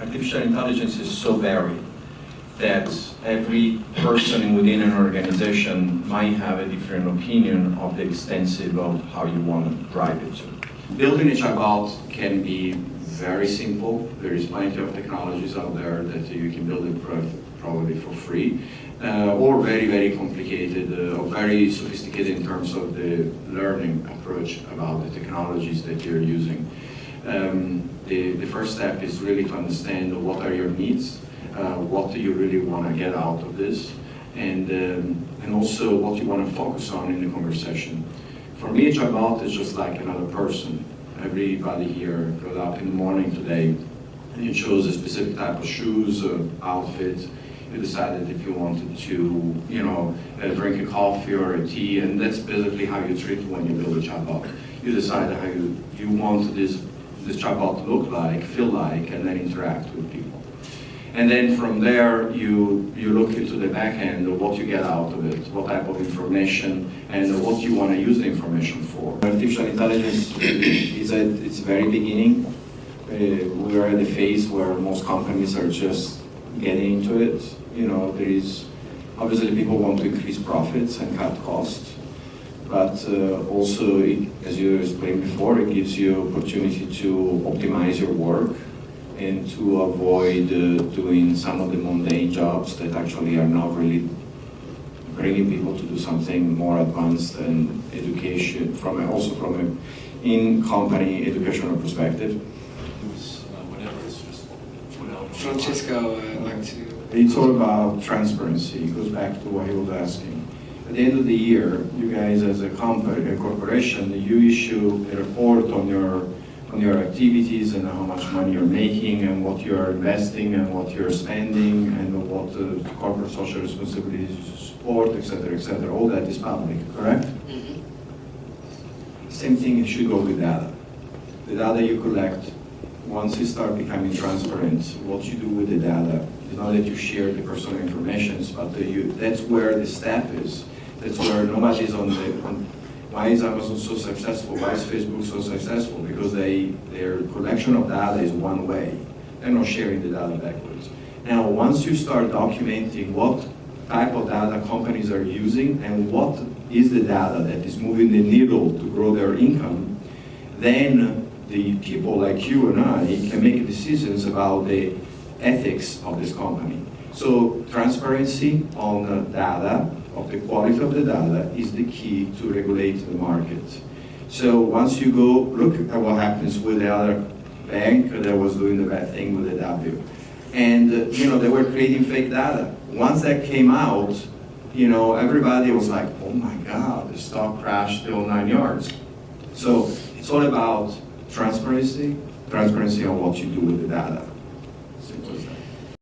artificial intelligence is so varied that every person within an organization might have a different opinion of the extensive of how you want to drive it to. Building a chatbot can be very simple. There is plenty of technologies out there that you can build it probably for free, or very, very complicated, or very sophisticated in terms of the learning approach about the technologies that you're using. The first step is really to understand what are your needs, what do you really want to get out of this, and also what you want to focus on in the conversation. For me, a chatbot is just like another person. Everybody here got up in the morning today and you chose a specific type of shoes, outfit. You decided if you wanted to, drink a coffee or a tea, and that's basically how you treat when you build a chatbot. You decide how you want this chatbot to look like, feel like, and then interact with people. And then from there, you look into the back end of what you get out of it, what type of information, and what you want to use the information for. Artificial intelligence is at its very beginning. We are at a phase where most companies are just getting into it. There is, obviously people want to increase profits and cut costs, but also, as you explained before, it gives you opportunity to optimize your work and to avoid doing some of the mundane jobs that actually are not really bringing people to do something more advanced and education, also from an in-company educational perspective. Francesco, I'd like to... It's all about transparency. It goes back to what he was asking. At the end of the year, you guys as a company, a corporation, you issue a report on your activities and how much money you're making and what you're investing and what you're spending and what corporate social responsibilities you support, etc., etc. All that is public, correct? Mm-hmm. Same thing should go with data. The data you collect, once you start becoming transparent, what you do with the data is not that you share the personal information, but that's where the step is. That's where nobody's why is Amazon so successful? Why is Facebook so successful? Because their collection of data is one way. They're not sharing the data backwards. Now, once you start documenting what type of data companies are using and what is the data that is moving the needle to grow their income, then the people like you and I can make decisions about the ethics of this company. So transparency on the data, of the quality of the data, is the key to regulate the market. So once you go look at what happens with the other bank that was doing the bad thing with the W, and they were creating fake data. Once that came out, everybody was like, oh my God, the stock crashed till 9 yards. So it's all about transparency on what you do with the data. Simple as that.